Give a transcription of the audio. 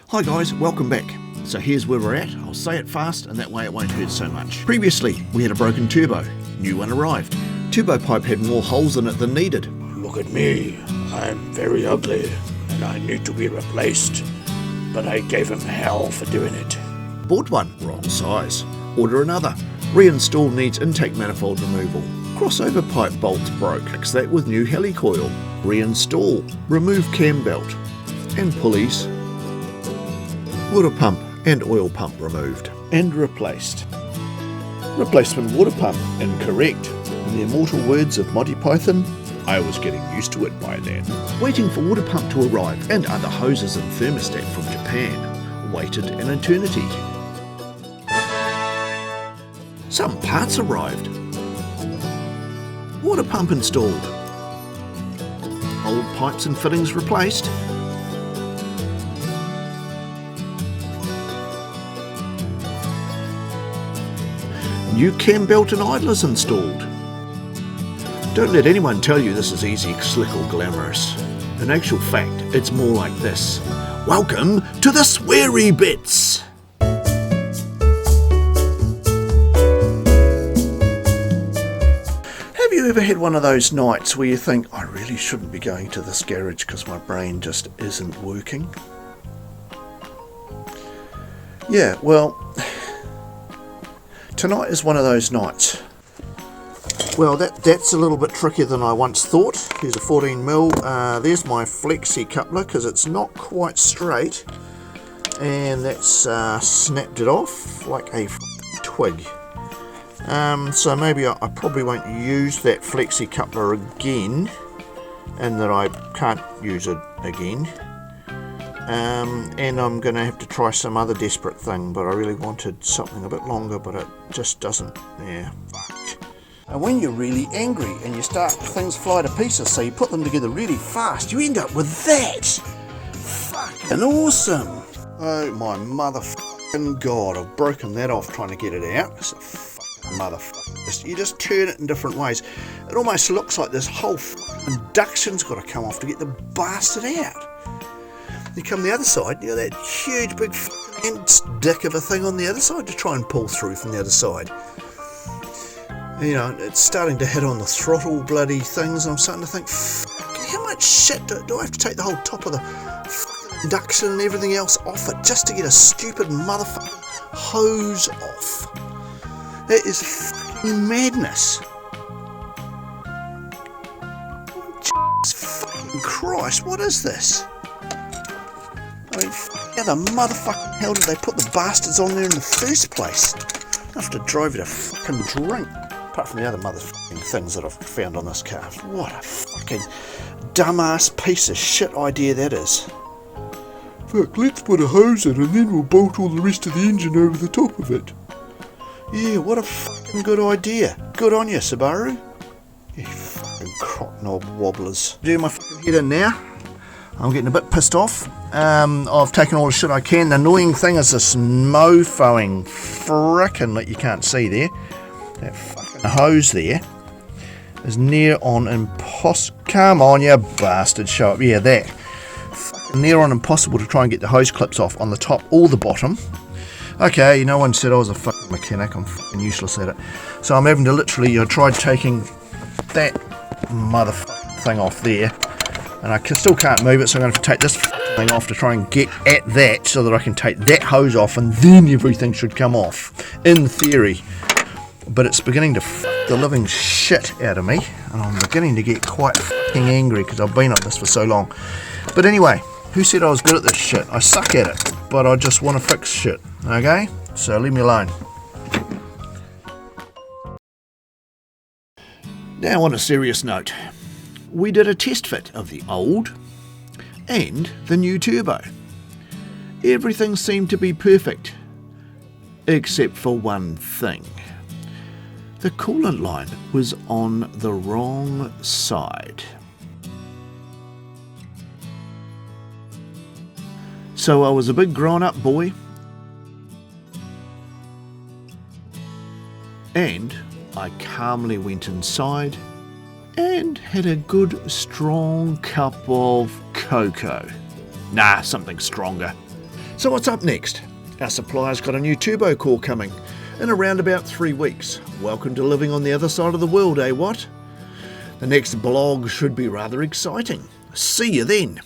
Hi guys, welcome back. So here's where we're at. I'll say it fast and that way it won't hurt so much. Previously, we had a broken turbo. New one arrived. Turbo pipe had more holes in it than needed. Look at me. I'm very ugly and I need to be replaced. But I gave him hell for doing it. Bought one, wrong size. Order another. Reinstall needs intake manifold removal. Crossover pipe bolts broke. Fix that with new helicoil. Reinstall. Remove cam belt. And pulleys. Water pump and oil pump removed. And replaced. Replacement water pump incorrect. In the immortal words of Monty Python, I was getting used to it by then. Waiting for water pump to arrive and other hoses and thermostat from Japan. Waited an eternity. Some parts arrived. Water pump installed. Old pipes and fittings replaced. New cam belt and idlers installed. Don't let anyone tell you this is easy, slick or glamorous. In actual fact, it's more like this. Welcome to the sweary bits! Have you ever had one of those nights where you think, I really shouldn't be going to this garage because my brain just isn't working? Yeah, well, tonight is one of those nights. Well, that's a little bit trickier than I once thought. Here's a 14mm. There's my flexi coupler because it's not quite straight. And that's snapped it off like a twig. So maybe I probably won't use that flexi coupler again. And that I can't use it again. And I'm going to have to try some other desperate thing. But I really wanted something a bit longer, but it just doesn't. Yeah, fuck. And when you're really angry and you start, things fly to pieces, so you put them together really fast, you end up with that! Fucking awesome! Oh my motherfucking god, I've broken that off trying to get it out. It's a fucking motherfucker. You just turn it in different ways. It almost looks like this whole induction's got to come off to get the bastard out. You come the other side, you know that huge big ant dick of a thing on the other side to try and pull through from the other side. You know, it's starting to hit on the throttle bloody things, and I'm starting to think, how much shit do I have to take the whole top of the induction and everything else off it just to get a stupid motherfucking hose off? That is fucking madness. Jesus fucking Christ, what is this? I mean, how the motherfucking hell did they put the bastards on there in the first place? I have to drive you to fucking drink. Apart from the other motherfucking things that I've found on this car. What a fucking dumbass piece of shit idea that is. Fuck, let's put a hose in and then we'll bolt all the rest of the engine over the top of it. Yeah, what a fucking good idea. Good on you, Subaru. You fucking crock knob wobblers. Do my fucking head in now. I'm getting a bit pissed off. I've taken all the shit I can. The annoying thing is this mofoing frickin' that you can't see there. That fucking hose there is near on impossible. Come on, you bastard, show up. Yeah, that. Fucking near on impossible to try and get the hose clips off on the top or the bottom. Okay, no one said I was a fucking mechanic. I'm fucking useless at it. So I'm having to literally, I tried taking that motherfucking thing off there, and I still can't move it, so I'm going to have to take this thing off to try and get at that so that I can take that hose off, and then everything should come off, in theory. But it's beginning to fuck the living shit out of me, and I'm beginning to get quite fucking angry because I've been on this for so long. But anyway, who said I was good at this shit? I suck at it, but I just want to fix shit, okay? So leave me alone. Now on a serious note, we did a test fit of the old and the new turbo. Everything seemed to be perfect, except for one thing. The coolant line was on the wrong side. So I was a big grown-up boy, and I calmly went inside and had a good strong cup of cocoa. Nah, something stronger. So what's up next? Our supplier's got a new turbo core coming in around about 3 weeks. Welcome to living on the other side of the world, eh what? The next blog should be rather exciting. See you then.